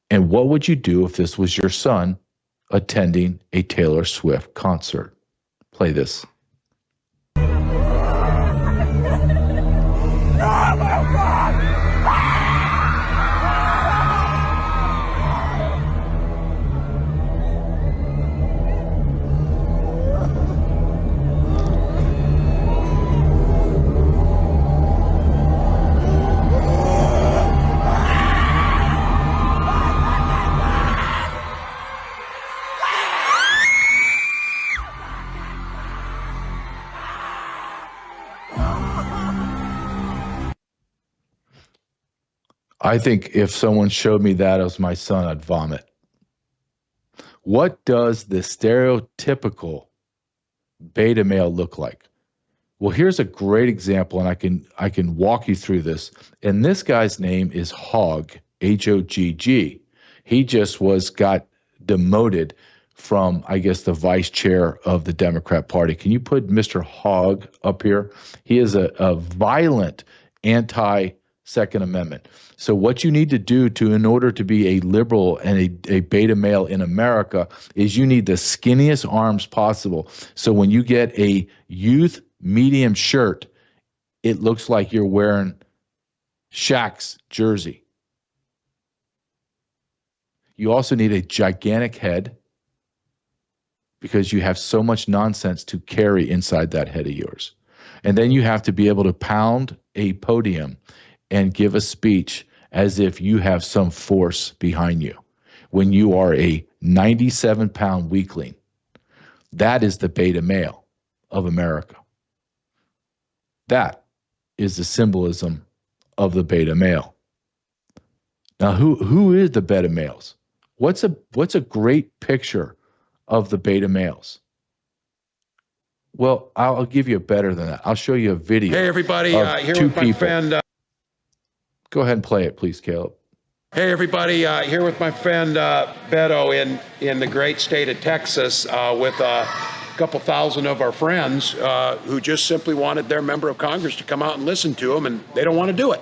And what would you do if this was your son attending a Taylor Swift concert? Play this. I think if someone showed me that as my son, I'd vomit. What does the stereotypical beta male look like? Well, here's a great example, and I can walk you through this. And this guy's name is Hogg, H-O-G-G. He just got demoted from, I guess, the vice chair of the Democrat Party. Can you put Mr. Hogg up here? He is a violent anti-Second Amendment. So what you need to do in order to be a liberal and a beta male in America is you need the skinniest arms possible. So when you get a youth medium shirt, it looks like you're wearing Shaq's jersey. You also need a gigantic head because you have so much nonsense to carry inside that head of yours. And then you have to be able to pound a podium and give a speech as if you have some force behind you when you are a 97-pound weakling. That is the beta male of America. That is the symbolism of the beta male. Now, who is the beta males? What's a great picture of the beta males? Well, I'll give you a better than that. I'll show you a video. Hey, everybody, here with my friend. Go ahead and play it, please, Caleb. Hey, everybody, here with my friend Beto in the great state of Texas with a couple thousand of our friends who just simply wanted their member of Congress to come out and listen to them, and they don't want to do it.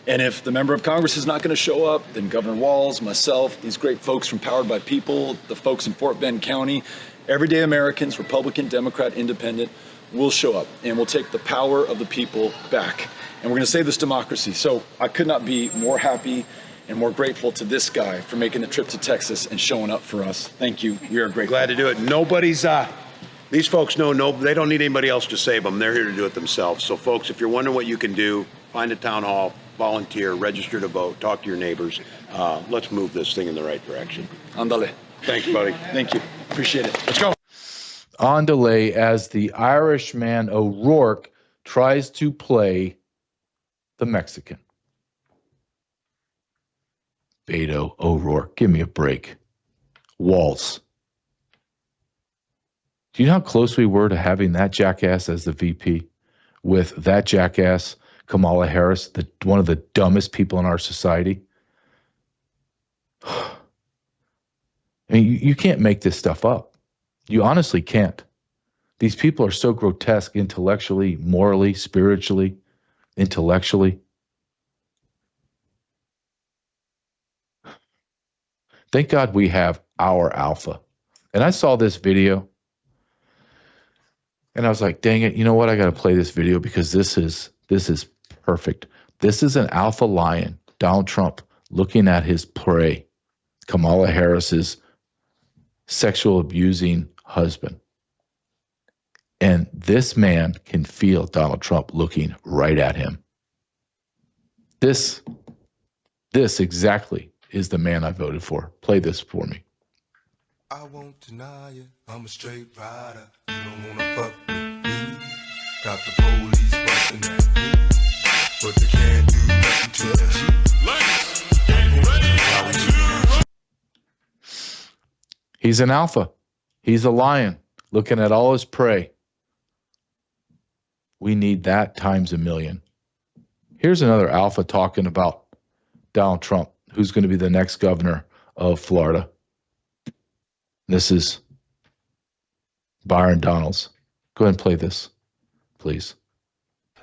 And if the member of Congress is not going to show up, then Governor Walz, myself, these great folks from Powered by People, the folks in Fort Bend County, everyday Americans, Republican, Democrat, Independent, will show up and we'll take the power of the people back. And we're going to save this democracy. So I could not be more happy and more grateful to this guy for making the trip to Texas and showing up for us. Thank you. We are grateful. Glad to do it. These folks know they don't need anybody else to save them. They're here to do it themselves. So folks, if you're wondering what you can do, find a town hall, volunteer, register to vote, talk to your neighbors. Let's move this thing in the right direction. Andale. Thanks, buddy. Thank you. Appreciate it. Let's go. On delay as the Irishman O'Rourke tries to play the Mexican. Beto O'Rourke, give me a break. Walz. Do you know how close we were to having that jackass as the VP with that jackass, Kamala Harris, one of the dumbest people in our society? I mean, you can't make this stuff up. You honestly can't. These people are so grotesque intellectually, morally, spiritually, intellectually. Thank God we have our alpha. And I saw this video and I was like, dang it, you know what? I got to play this video because this is perfect. This is an alpha lion, Donald Trump, looking at his prey, Kamala Harris's sexual abusing husband. And this man can feel Donald Trump looking right at him. This exactly is the man I voted for. Play this for me. I won't deny it. I'm a straight rider. You don't wanna fuck with me. Got the police busting at me, but they can't do nothing to the He's an alpha. He's a lion looking at all his prey. We need that times a million. Here's another alpha talking about Donald Trump, who's going to be the next governor of Florida. This is Byron Donalds. Go ahead and play this, please.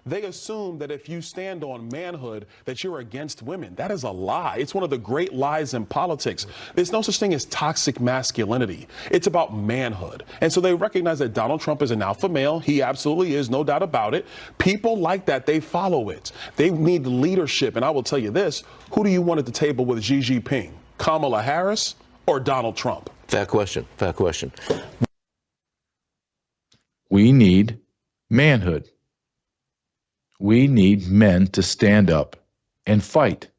They assume that if you stand on manhood, that you're against women. That is a lie. It's one of the great lies in politics. There's no such thing as toxic masculinity. It's about manhood. And so they recognize that Donald Trump is an alpha male. He absolutely is, no doubt about it. People like that, they follow it. They need leadership. And I will tell you this, who do you want at the table with Xi Jinping? Kamala Harris or Donald Trump? Fair question. Fair question. We need manhood. We need men to stand up and fight.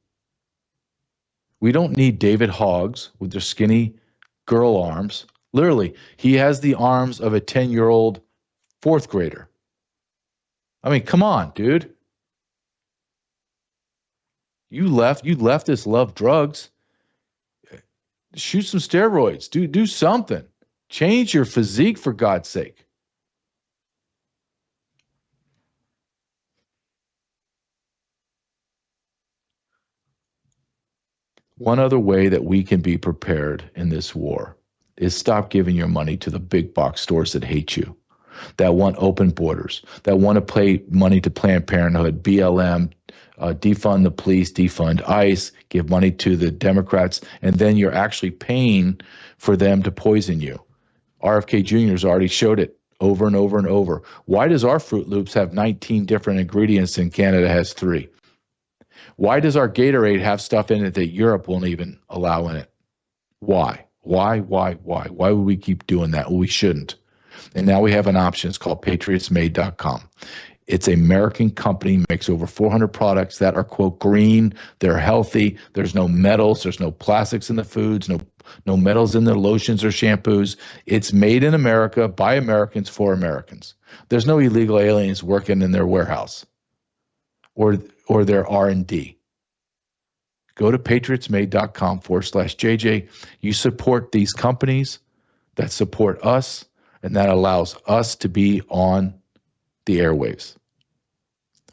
We don't need David Hoggs with their skinny girl arms. Literally, he has the arms of a 10-year-old fourth grader. I mean, come on, dude. You leftists love drugs. Shoot some steroids. Do something. Change your physique, for God's sake. One other way that we can be prepared in this war is stop giving your money to the big box stores that hate you, that want open borders, that want to pay money to Planned Parenthood, BLM, defund the police, defund ICE, give money to the Democrats, and then you're actually paying for them to poison you. RFK Jr. has already showed it over and over and over. Why does our Fruit Loops have 19 different ingredients and Canada has 3? Why does our Gatorade have stuff in it that Europe won't even allow in it? Why? Why would we keep doing that? Well, we shouldn't. And now we have an option. It's called patriotsmade.com. It's an American company, makes over 400 products that are, quote, green. They're healthy. There's no metals. There's no plastics in the foods, no metals in the lotions or shampoos. It's made in America by Americans for Americans. There's no illegal aliens working in their warehouse or their R&D. Go to patriotsmade.com/JJ. You support these companies that support us, and that allows us to be on the airwaves.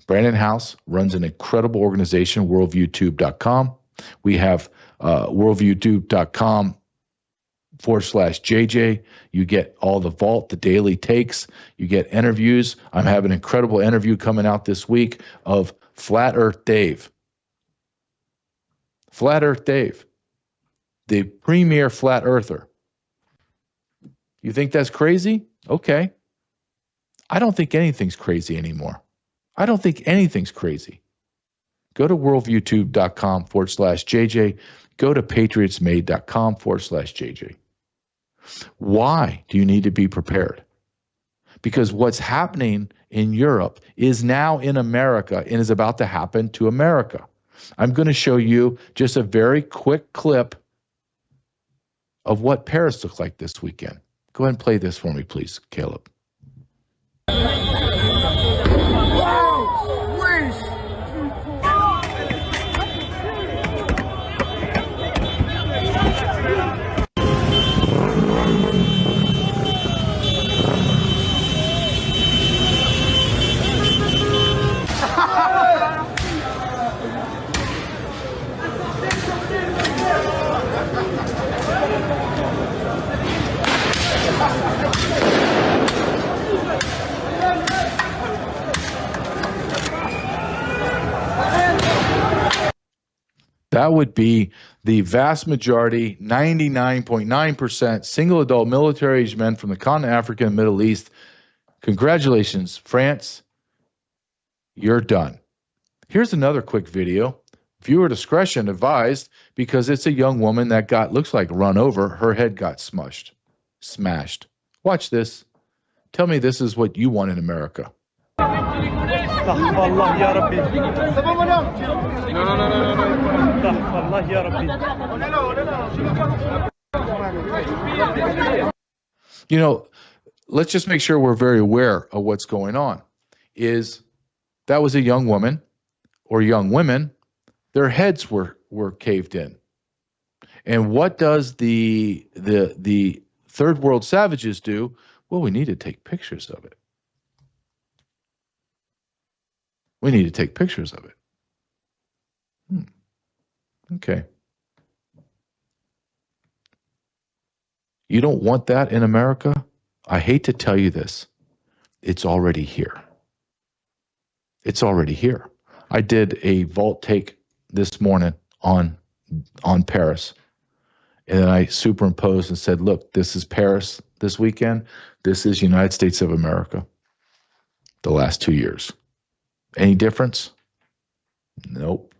Brandon House runs an incredible organization, worldviewtube.com. We have worldviewtube.com/JJ. You get all the vault, the daily takes. You get interviews. I'm having an incredible interview coming out this week of Flat Earth Dave. Flat Earth Dave, the premier flat earther. You think that's crazy? Okay. I don't think anything's crazy anymore. I don't think anything's crazy. Go to worldviewtube.com/JJ. Go to patriotsmade.com/JJ. Why do you need to be prepared? Because what's happening in Europe is now in America and is about to happen to America. I'm going to show you just a very quick clip of what Paris looked like this weekend. Go ahead and play this for me, please, Caleb. That would be the vast majority, 99.9% single adult military-aged men from the continent of Africa and Middle East. Congratulations, France. You're done. Here's another quick video. Viewer discretion advised because it's a young woman that looks like run over. Her head got smashed. Watch this. Tell me this is what you want in America. You know, let's just make sure we're very aware of what's going on. That was a young woman or young women, their heads were caved in. And what does the third world savages do? Well, we need to take pictures of it. We need to take pictures of it. Okay. You don't want that in America? I hate to tell you this. It's already here. It's already here. I did a vault take this morning on Paris. And then I superimposed and said, look, this is Paris this weekend. This is United States of America the last 2 years. Any difference? Nope.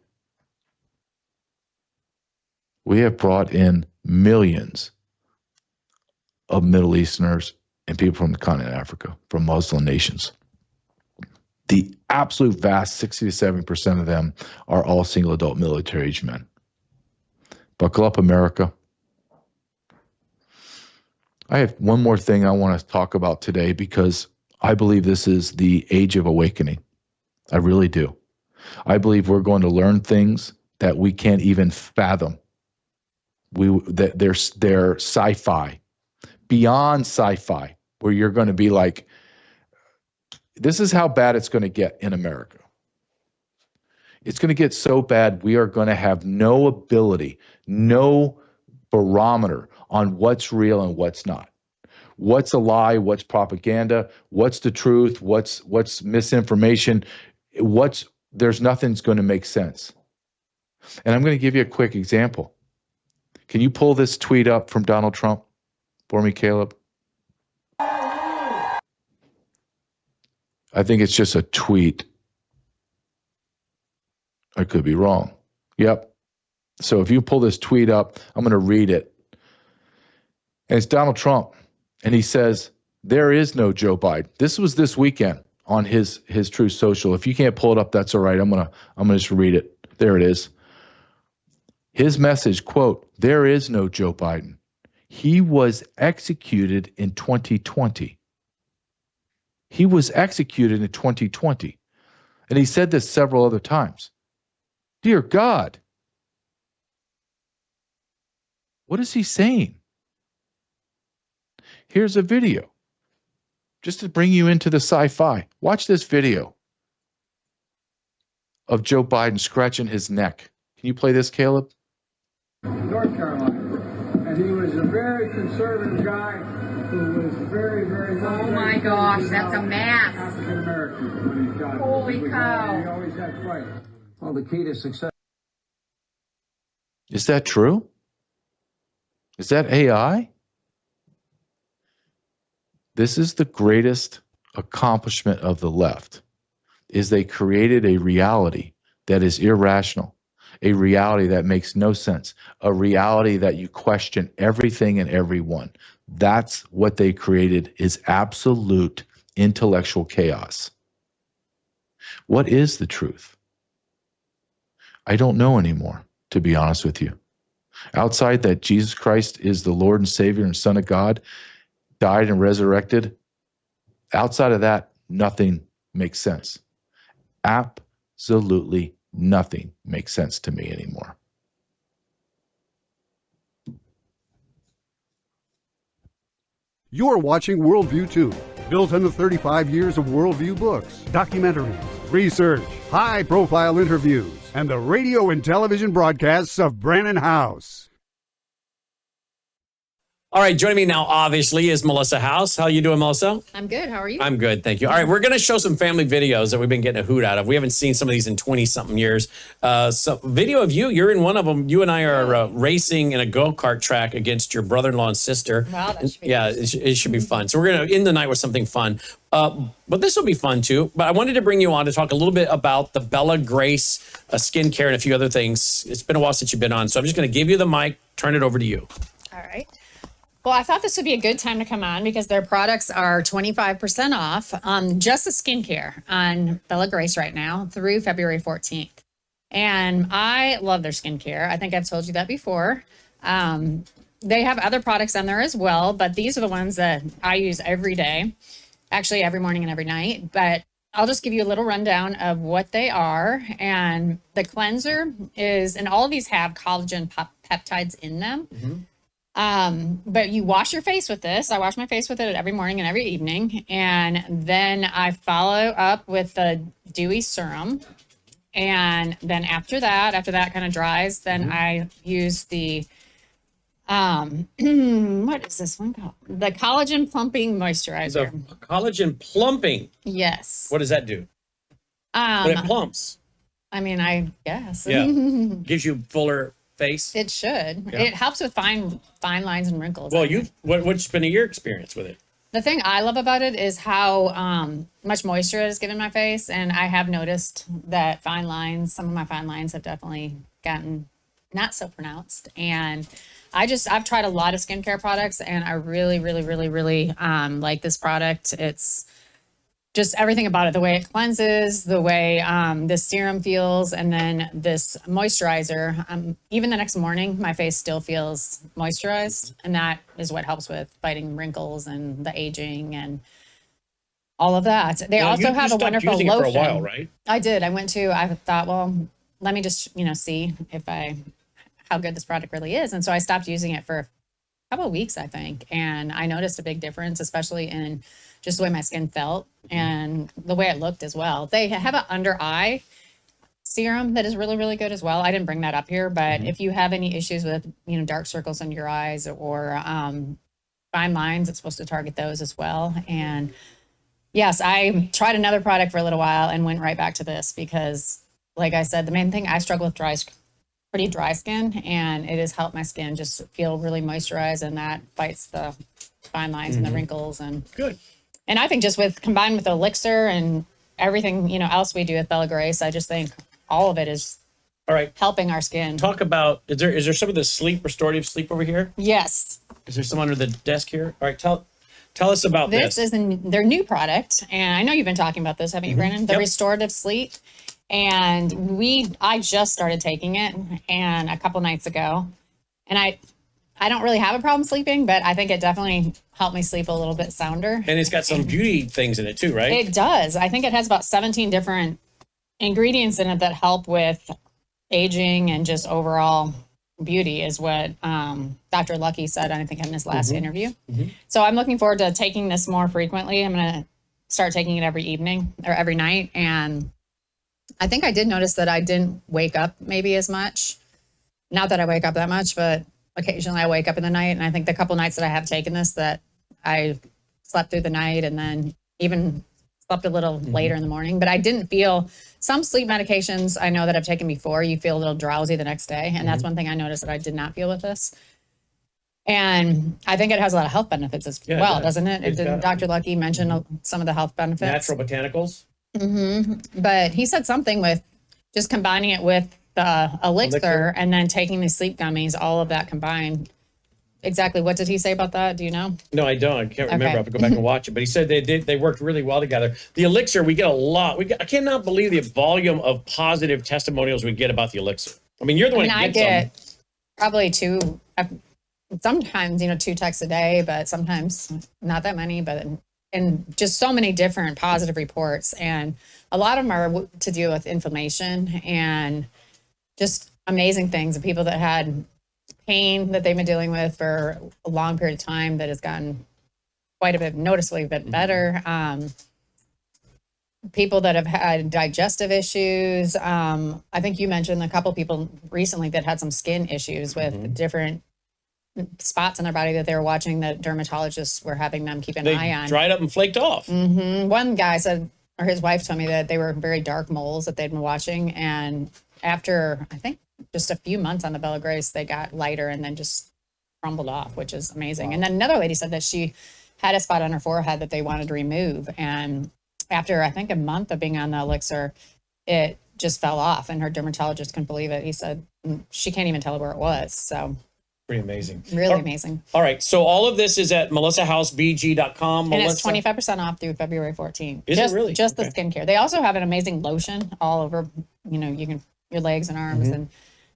We have brought in millions of Middle Easterners and people from the continent of Africa, from Muslim nations. The absolute vast 60 to 70% of them are all single adult military-aged men. Buckle up, America. I have one more thing I want to talk about today because I believe this is the age of awakening. I really do. I believe we're going to learn things that we can't even fathom. They're sci-fi, beyond sci-fi, where you're going to be like, this is how bad it's going to get in America. It's going to get so bad we are going to have no ability, no barometer on what's real and what's not. What's a lie, what's propaganda, what's the truth, what's misinformation, there's nothing's going to make sense. And I'm going to give you a quick example. Can you pull this tweet up from Donald Trump for me, Caleb? I think it's just a tweet. I could be wrong. Yep. So if you pull this tweet up, I'm going to read it. And it's Donald Trump. And he says, there is no Joe Biden. This was this weekend on his Truth Social. If you can't pull it up, that's all right. I'm gonna just read it. There it is. His message, quote, there is no Joe Biden. He was executed in 2020. He was executed in 2020. And he said this several other times. Dear God. What is he saying? Here's a video. Just to bring you into the sci-fi. Watch this video of Joe Biden scratching his neck. Can you play this, Caleb? North Carolina. And he was a very conservative guy who was very, very... Oh my gosh, that's a mass. African American when he died. Holy cow. He always had fights. Well, the key to success... Is that true? Is that AI? This is the greatest accomplishment of the left, is they created a reality that is irrational, a reality that makes no sense, a reality that you question everything and everyone. That's what they created, is absolute intellectual chaos. What is the truth? I don't know anymore, to be honest with you. Outside that Jesus Christ is the Lord and Savior and Son of God, died and resurrected, outside of that, nothing makes sense. Absolutely nothing makes sense to me anymore. You're watching Worldview 2, built on the 35 years of Worldview books, documentaries, research, high-profile interviews, and the radio and television broadcasts of Brannon House. All right, joining me now, obviously, is Melissa House. How you doing, Melissa? I'm good. How are you? I'm good, thank you. All right, we're going to show some family videos that we've been getting a hoot out of. We haven't seen some of these in 20-something years. So video of you, you're in one of them. You and I are racing in a go-kart track against your brother-in-law and sister. Wow, that should be it should be fun. So we're going to end the night with something fun. But this will be fun, too. But I wanted to bring you on to talk a little bit about the Bella Grace skincare and a few other things. It's been a while since you've been on, so I'm just going to give you the mic, turn it over to you. All right. Well, I thought this would be a good time to come on because their products are 25% off on just the skincare on Bella Grace right now through February 14th. And I love their skincare. I think I've told you that before. They have other products on there as well, but these are the ones that I use every day, actually every morning and every night. But I'll just give you a little rundown of what they are. And the cleanser is, and all of these have collagen peptides in them. But you wash your face with this. I wash my face with it every morning and every evening. And then I follow up with the dewy serum. And then after that kind of dries, then I use the, what is this one called? The collagen plumping moisturizer. The collagen plumping? Yes. What does that do? When it plumps? I mean, I guess. Yeah. Gives you fuller face? It should. Yeah. It helps with fine lines and wrinkles. Well, what's been your experience with it? The thing I love about it is how much moisture it has given my face. And I have noticed that some of my fine lines have definitely gotten not so pronounced. And I've tried a lot of skincare products and I really, really, really, really like this product. It's just everything about it, the way it cleanses, the way this serum feels, and then this moisturizer. Even the next morning, my face still feels moisturized, and that is what helps with fighting wrinkles and the aging and all of that. They also have a wonderful lotion. It for a while, right? I did. I thought, well, let me just see how good this product really is, and so I stopped using it for a couple of weeks, I think, and I noticed a big difference, especially in just the way my skin felt and the way it looked as well. They have an under eye serum that is really, really good as well. I didn't bring that up here, but if you have any issues with, dark circles under your eyes or fine lines, it's supposed to target those as well. And yes, I tried another product for a little while and went right back to this because, like I said, the main thing I struggle with pretty dry skin, and it has helped my skin just feel really moisturized, and that fights the fine lines and the wrinkles. And good. And I think just combined with the elixir and everything, else we do with Bella Grace, I just think all of it is all right helping our skin. Talk about, is there some of the restorative sleep over here? Yes. Is there some under the desk here? All right, tell us about this. This is their new product, and I know you've been talking about this, haven't you, Brandon? The restorative sleep. And I just started taking it and a couple nights ago, and I don't really have a problem sleeping, but I think it definitely helped me sleep a little bit sounder. And it's got some beauty things in it too, right? It does. I think it has about 17 different ingredients in it that help with aging and just overall beauty is what Dr. Lucky said, I think, in his last interview. So I'm looking forward to taking this more frequently. I'm going to start taking it every evening or every night. And I think I did notice that I didn't wake up maybe as much. Not that I wake up that much, but occasionally I wake up in the night. And I think the couple nights that I have taken this, that I slept through the night and then even slept a little later in the morning, but I didn't feel some sleep medications I know that I've taken before. You feel a little drowsy the next day. And that's one thing I noticed that I did not feel with this. And I think it has a lot of health benefits as well, doesn't it? Didn't Dr. Lucky mention some of the health benefits? Natural botanicals. But he said something with just combining it with the elixir and then taking the sleep gummies, all of that combined. Exactly. What did he say about that? Do you know? No, I don't. I can't remember. I have to go back and watch it. But he said they worked really well together. The elixir, we get a lot. I cannot believe the volume of positive testimonials we get about the elixir. I mean, you're the one I who gets get probably sometimes, 2 texts a day, but sometimes not that many, and just so many different positive reports. And a lot of them are to deal with inflammation and just amazing things. The people that had pain that they've been dealing with for a long period of time that has gotten quite a bit, noticeably a bit better. People that have had digestive issues. I think you mentioned a couple people recently that had some skin issues with different spots on their body that they were watching that dermatologists were having them keep an eye on. Dried up and flaked off. One guy said, or his wife told me that they were very dark moles that they'd been watching. And after, I think, just a few months on the Bella Grace, they got lighter and then just crumbled off, which is amazing. And then another lady said that she had a spot on her forehead that they wanted to remove. And after, I think, a month of being on the elixir, it just fell off. And her dermatologist couldn't believe it. He said she can't even tell where it was. So pretty amazing. Really amazing. All right. So all of this is at melissahousebg.com. And it's 25% off through February 14th. Is it really? Just the skincare. They also have an amazing lotion all over, your legs and arms. And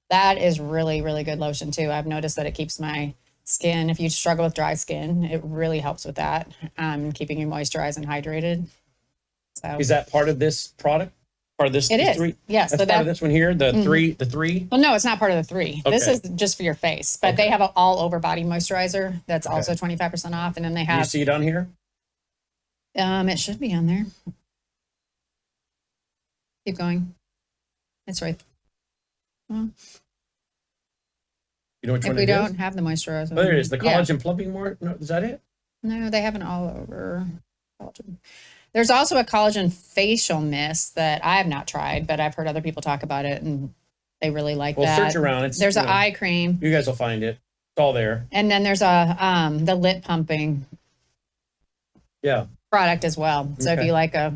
that is really, really good lotion too. I've noticed that it keeps my skin, if you struggle with dry skin, it really helps with that. Keeping you moisturized and hydrated. So is that part of this product? Part of this? It is. 3? Yes. That's part of this one here, the three? Well, no, it's not part of the 3. Okay. This is just for your face, but they have an all over body moisturizer that's also 25% off. And then they have. You see it on here? It should be on there. Keep going. It's right. Well, you know which if one we it is? don't have the moisturizer. Oh, there it is. The collagen plumping more. No, is that it? No, they have an all over collagen. There's also a collagen facial mist that I have not tried, but I've heard other people talk about it and they really like that. Well, search around. There's an eye cream. You guys will find it. It's all there. And then there's the lip pumping product as well. So if you like a